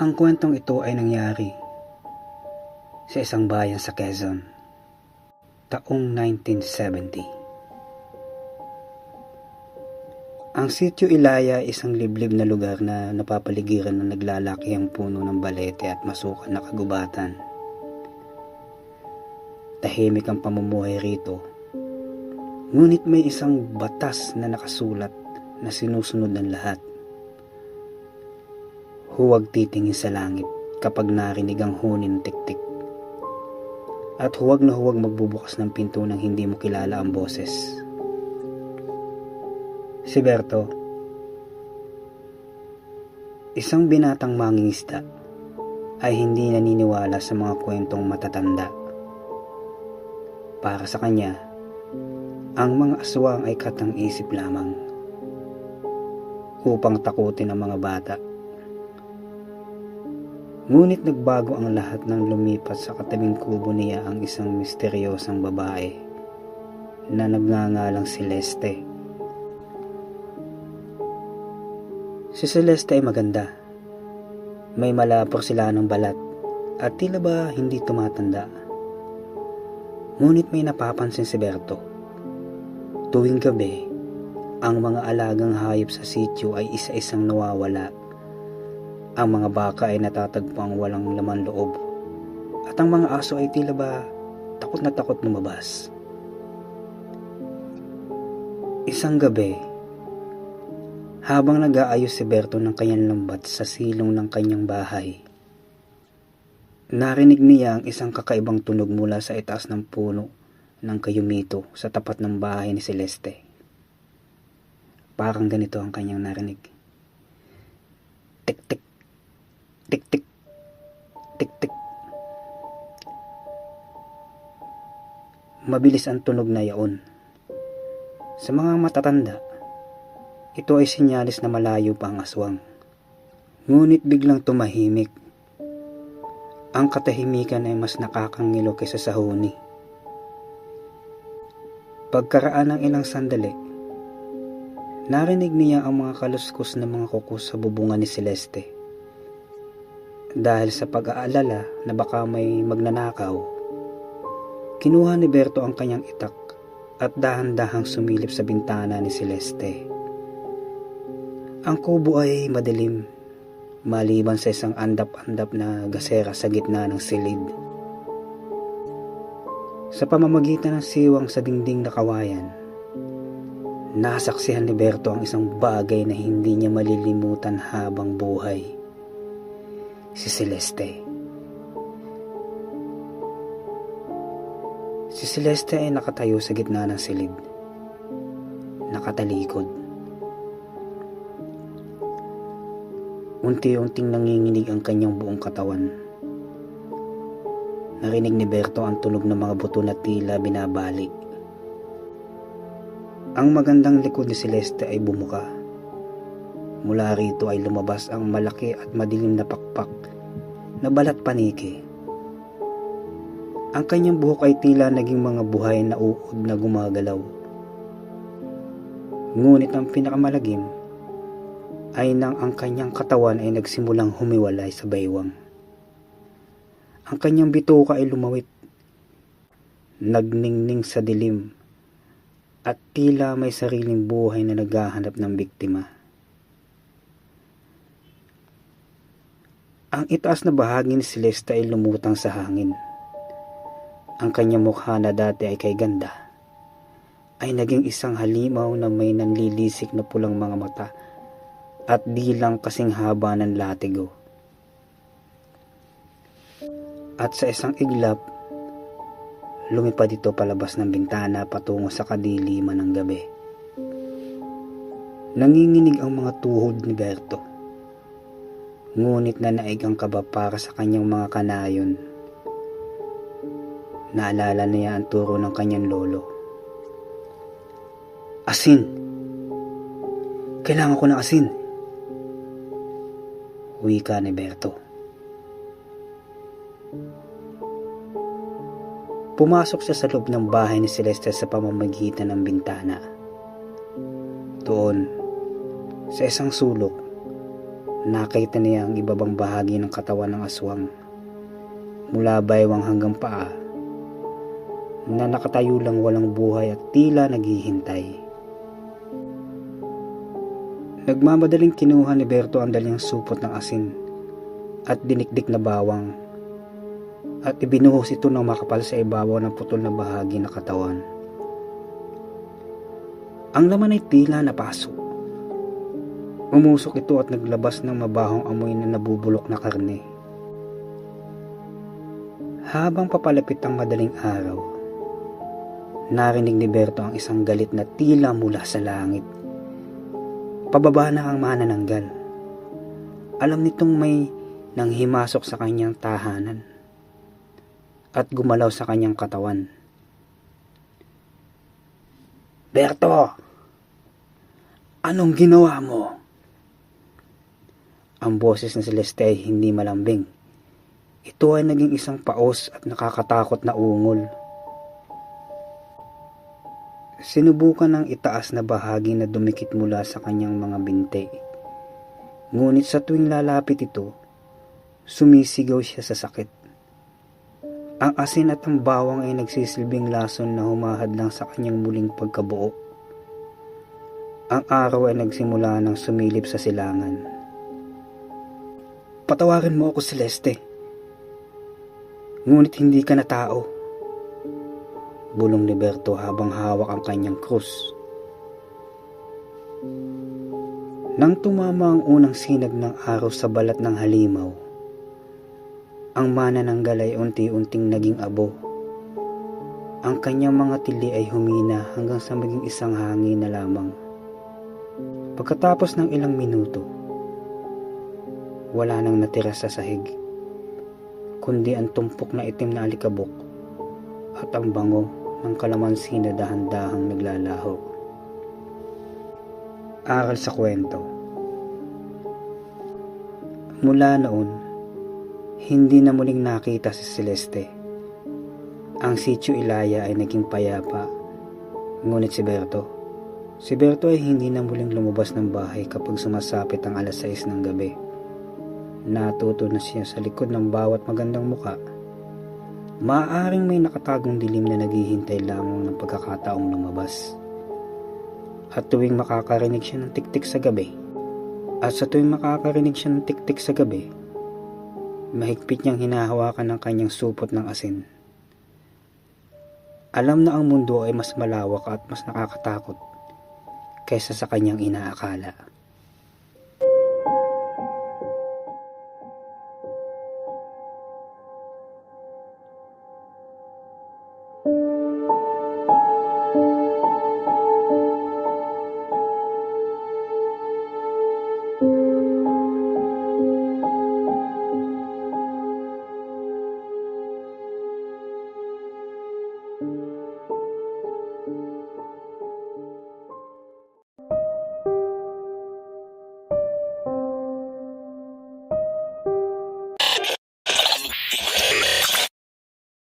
Ang kwentong ito ay nangyari sa isang bayan sa Quezon, taong 1970. Ang Sitio Ilaya ay isang liblib na lugar na napapaligiran ng naglalakihang puno ng balete at masukan na kagubatan. Tahimik ang pamumuhay rito, ngunit may isang batas na nakasulat na sinusunod ng lahat. Huwag titingin sa langit kapag narinig ang huni ng tiktik. At huwag na huwag magbubukas ng pinto nang hindi mo kilala ang boses. Si Berto, isang binatang mangingisda, ay hindi naniniwala sa mga kwentong matatanda. Para sa kanya, ang mga aswang ay katang-isip lamang upang takutin ang mga bata. Ngunit nagbago ang lahat nang lumipat sa katabing kubo niya ang isang misteryosang babae na nagngangalang Celeste. Si Celeste ay maganda. May malapor sila ng balat at tila ba hindi tumatanda. Ngunit may napapansin si Berto. Tuwing gabi, ang mga alagang hayop sa sitio ay isa-isang nawawala. Ang mga baka ay natatagpuang walang laman loob at ang mga aso ay tila ba takot na takot lumabas. Isang gabi, habang nag-aayos si Berto ng kanyang lambat sa silong ng kanyang bahay, narinig niya ang isang kakaibang tunog mula sa itaas ng puno ng kayumito sa tapat ng bahay ni Celeste. Parang ganito ang kanyang narinig. Tik-tik. Tik-tik, tik-tik. Mabilis ang tunog na yaon. Sa mga matatanda, ito ay sinyalis na malayo pa ang aswang. Ngunit biglang tumahimik. Ang katahimikan ay mas nakakangilo kaysa sa huni. Pagkaraan ng ilang sandali, narinig niya ang mga kaluskos na mga kuko sa bubungan ni Celeste. Dahil sa pag-aalala na baka may magnanakaw, kinuha ni Berto ang kanyang itak at dahan-dahang sumilip sa bintana ni Celeste. Ang kubo ay madilim, maliban sa isang andap-andap na gasera sa gitna ng silid. Sa pamamagitan ng siwang sa dingding na kawayan, nasaksihan ni Berto ang isang bagay na hindi niya malilimutan habang buhay. Si Celeste. Si Celeste ay nakatayo sa gitna ng silid. Nakatalikod. Unti-unting nanginginig ang kanyang buong katawan. Narinig ni Berto ang tunog ng mga buto na tila binabali. Ang magandang likod ni Celeste ay bumuka. Mula rito ay lumabas ang malaki at madilim na pakpak na balat paniki. Ang kanyang buhok ay tila naging mga buhay na uod na gumagalaw. Ngunit ang pinakamalagim ay nang ang kanyang katawan ay nagsimulang humiwalay sa baywang. Ang kanyang bituka ay lumawit, nagningning sa dilim, at tila may sariling buhay na naghahanap ng biktima. Ang itaas na bahagi ni Celeste ay lumutang sa hangin. Ang kanyang mukha na dati ay kay ganda, ay naging isang halimaw na may nanlilisik na pulang mga mata at di lang kasing haba ng latigo. At sa isang iglap, lumipad ito palabas ng bintana patungo sa kadiliman ng gabi. Nanginginig ang mga tuhod ni Berto. Ngunit nanaig ang kaba para sa kanyang mga kanayon. Naalala niya ang turo ng kanyang lolo. Asin! Kailangan ko ng asin! Wika ni Berto. Pumasok siya sa loob ng bahay ni Celeste sa pamamagitan ng bintana. Doon, sa isang sulok, Nakita niya ang ibabang bahagi ng katawan ng aswang, mula baywang hanggang paa, na nakatayo lang walang buhay at tila naghihintay. Nagmamadaling kinuha ni Berto ang dalyang supot ng asin at dinikdik na bawang at ibinuhos ito ng makapal sa ibabaw ng putol na bahagi ng katawan. Ang laman ay tila napaso. Umusok ito at naglabas ng mabahong amoy na nabubulok na karne. Habang papalapit ang madaling araw, narinig ni Berto ang isang galit na tila mula sa langit. Pababa na ang manananggal. Alam nitong may nanghimasok sa kanyang tahanan at gumalaw sa kanyang katawan. "Berto! Anong ginawa mo?" Ang boses ni Celeste ay hindi malambing. Ito ay naging isang paos at nakakatakot na ungol. Sinubukan ng itaas na bahagi na dumikit mula sa kanyang mga binti. Ngunit sa tuwing lalapit ito, sumisigaw siya sa sakit. Ang asin at ang bawang ay nagsisilbing lason na humahadlang sa kanyang muling pagkabuo. Ang araw ay nagsimula ng sumilip sa silangan. "Patawarin mo ako, Celeste. Ngunit hindi ka na tao," bulong ni Berto habang hawak ang kanyang krus. Nang tumama ang unang sinag ng araw sa balat ng halimaw, ang manananggal ay unti-unting naging abo. Ang kanyang mga tili ay humina hanggang sa maging isang hangin na lamang. Pagkatapos ng ilang minuto, wala nang natira sa sahig, kundi ang tumpok na itim na alikabok at ang bango ng kalamansi na dahan-dahang naglalaho. Aral sa kwento. Mula noon, hindi na muling nakita si Celeste. Ang Sitio Ilaya ay naging payapa, ngunit si Berto ay hindi na muling lumabas ng bahay kapag sumasapit ang 6:00 ng gabi. Natuto na siya sa likod ng bawat magandang muka. Maaaring may nakatagong dilim na naghihintay lamang ng pagkakataong lumabas. At tuwing makakarinig siya ng tiktik sa gabi, mahigpit niyang hinahawakan ng kanyang supot ng asin. Alam na ang mundo ay mas malawak at mas nakakatakot kaysa sa kanyang inaakala.